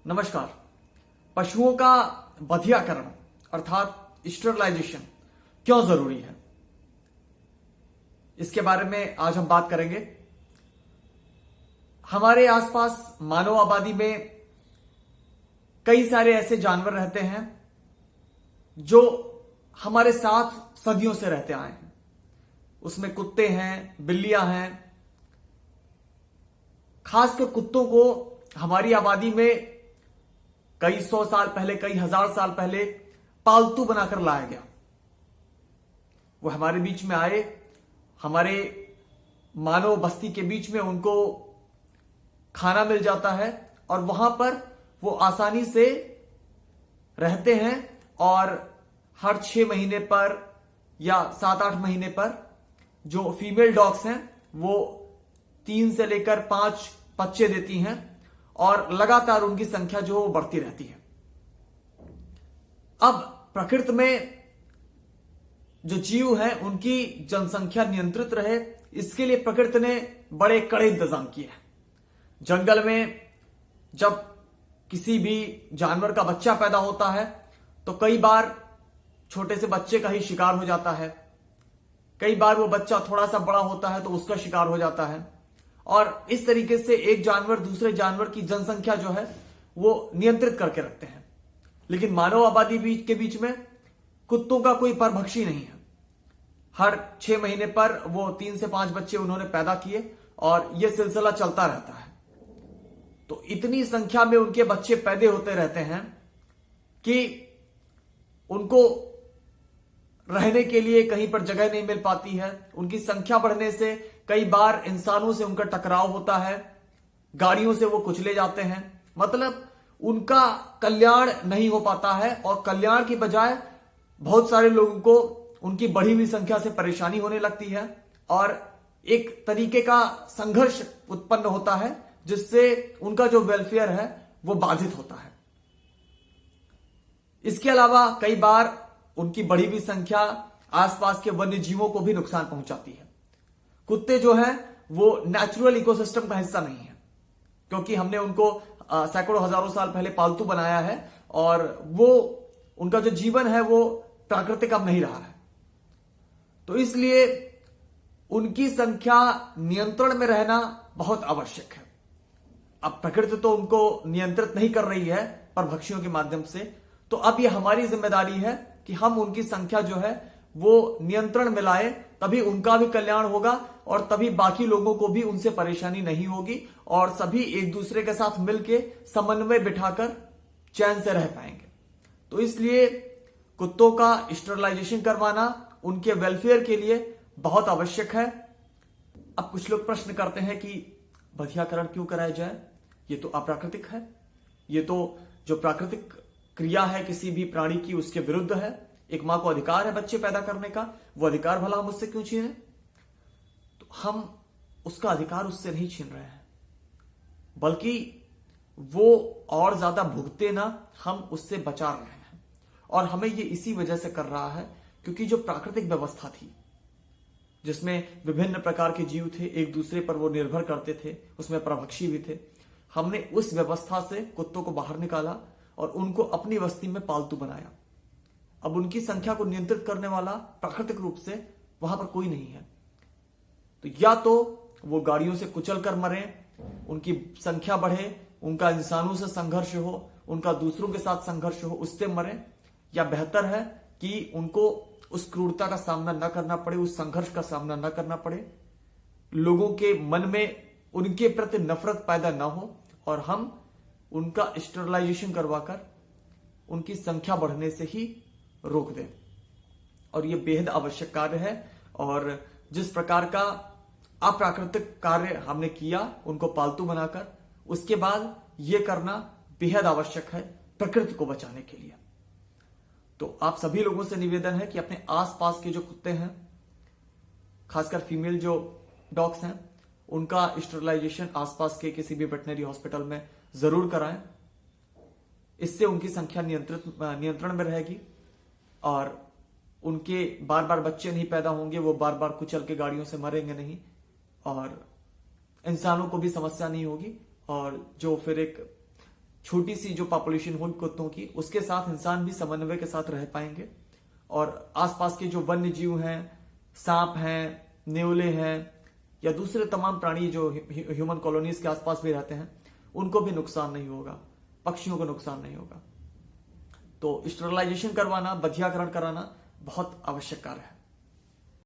नमस्कार। पशुओं का बधियाकरण अर्थात स्टरलाइजेशन क्यों जरूरी है, इसके बारे में आज हम बात करेंगे। हमारे आसपास मानव आबादी में कई सारे ऐसे जानवर रहते हैं जो हमारे साथ सदियों से रहते आए हैं। उसमें कुत्ते हैं, बिल्लियां हैं। खासकर कुत्तों को हमारी आबादी में कई सौ साल पहले, कई हजार साल पहले पालतू बनाकर लाया गया। वो हमारे बीच में आए, हमारे मानव बस्ती के बीच में उनको खाना मिल जाता है और वहां पर वो आसानी से रहते हैं। और हर 6 महीने पर या 7-8 महीने पर जो फीमेल डॉग्स हैं वो 3 से लेकर 5 बच्चे देती हैं और लगातार उनकी संख्या जो वो बढ़ती रहती है। अब प्रकृति में जो जीव हैं उनकी जनसंख्या नियंत्रित रहे, इसके लिए प्रकृति ने बड़े कड़े इंतजाम किए हैं। जंगल में जब किसी भी जानवर का बच्चा पैदा होता है तो कई बार छोटे से बच्चे का ही शिकार हो जाता है। कई बार वो बच्चा थोड़ा सा बड़ा होता है तो उसका शिकार हो जाता है। और इस तरीके से एक जानवर दूसरे जानवर की जनसंख्या जो है वो नियंत्रित करके रखते हैं। लेकिन मानव आबादी के बीच में कुत्तों का कोई परभक्षी नहीं है। हर 6 महीने पर वो 3 से 5 बच्चे उन्होंने पैदा किए और यह सिलसिला चलता रहता है। तो इतनी संख्या में उनके बच्चे पैदा होते रहते हैं कि उनको रहने के लिए कहीं पर जगह नहीं मिल पाती है। उनकी संख्या बढ़ने से कई बार इंसानों से उनका टकराव होता है, गाड़ियों से वो कुचले जाते हैं। मतलब उनका कल्याण नहीं हो पाता है और कल्याण की बजाय बहुत सारे लोगों को उनकी बढ़ी हुई संख्या से परेशानी होने लगती है और एक तरीके का संघर्ष उत्पन्न होता है जिससे उनका जो वेलफेयर है वो बाधित होता है। इसके अलावा कई बार उनकी बढ़ी हुई संख्या आसपास के वन्य जीवों को भी नुकसान पहुंचाती है। कुत्ते जो है वो नेचुरल इकोसिस्टम का हिस्सा नहीं है, क्योंकि हमने उनको सैकड़ों हजारों साल पहले पालतू बनाया है और वो उनका जो जीवन है वो प्राकृतिक अब नहीं रहा है। तो इसलिए उनकी संख्या नियंत्रण में रहना बहुत आवश्यक है। अब प्रकृति तो उनको नियंत्रित नहीं कर रही है परभक्षियों के माध्यम से, तो अब यह हमारी जिम्मेदारी है कि हम उनकी संख्या जो है वो नियंत्रण में लाए, तभी उनका भी कल्याण होगा और तभी बाकी लोगों को भी उनसे परेशानी नहीं होगी और सभी एक दूसरे के साथ मिलकर समन्वय बिठाकर चैन से रह पाएंगे। तो इसलिए कुत्तों का स्टरलाइजेशन करवाना उनके वेलफेयर के लिए बहुत आवश्यक है। अब कुछ लोग प्रश्न करते हैं कि बधियाकरण क्यों कराया जाए, ये तो अप्राकृतिक है, ये तो जो प्राकृतिक क्रिया है किसी भी प्राणी की उसके विरुद्ध है। एक मां को अधिकार है बच्चे पैदा करने का, वो अधिकार भला हम उससे क्यों छीने? तो हम उसका अधिकार उससे नहीं छीन रहे हैं, बल्कि वो और ज्यादा भुगते ना, हम उससे बचा रहे हैं। और हमें ये इसी वजह से कर रहा है क्योंकि जो प्राकृतिक व्यवस्था थी जिसमें विभिन्न प्रकार के जीव थे, एक दूसरे पर वो निर्भर करते थे, उसमें परभक्षी भी थे, हमने उस व्यवस्था से कुत्तों को बाहर निकाला और उनको अपनी बस्ती में पालतू बनाया। अब उनकी संख्या को नियंत्रित करने वाला प्राकृतिक रूप से वहां पर कोई नहीं है। तो या तो वो गाड़ियों से कुचल कर मरे, उनकी संख्या बढ़े, उनका इंसानों से संघर्ष हो, उनका दूसरों के साथ संघर्ष हो, उससे मरे, या बेहतर है कि उनको उस क्रूरता का सामना न करना पड़े, उस संघर्ष का सामना न करना पड़े, लोगों के मन में उनके प्रति नफरत पैदा ना हो और हम उनका स्टरलाइजेशन करवाकर उनकी संख्या बढ़ने से ही रोक दें। और यह बेहद आवश्यक कार्य है और जिस प्रकार का अप्राकृतिक कार्य हमने किया उनको पालतू बनाकर, उसके बाद यह करना बेहद आवश्यक है प्रकृति को बचाने के लिए। तो आप सभी लोगों से निवेदन है कि अपने आसपास के जो कुत्ते हैं, खासकर फीमेल जो डॉग्स हैं, उनका स्टरलाइजेशन आसपास के किसी भी वेटनरी हॉस्पिटल में जरूर कराएं। इससे उनकी संख्या नियंत्रण में रहेगी और उनके बार बार बच्चे नहीं पैदा होंगे, वो बार बार कुचल के गाड़ियों से मरेंगे नहीं और इंसानों को भी समस्या नहीं होगी और जो फिर एक छोटी सी जो पॉपुलेशन होगी कुत्तों की, उसके साथ इंसान भी समन्वय के साथ रह पाएंगे और आसपास के जो वन्य जीव हैं, सांप हैं, नेवले हैं या दूसरे तमाम प्राणी जो ह्यूमन कॉलोनीज के आसपास भी रहते हैं, उनको भी नुकसान नहीं होगा, पक्षियों को नुकसान नहीं होगा। तो स्टेरिलाइजेशन करवाना, बधियाकरण कराना बहुत आवश्यक कार्य है।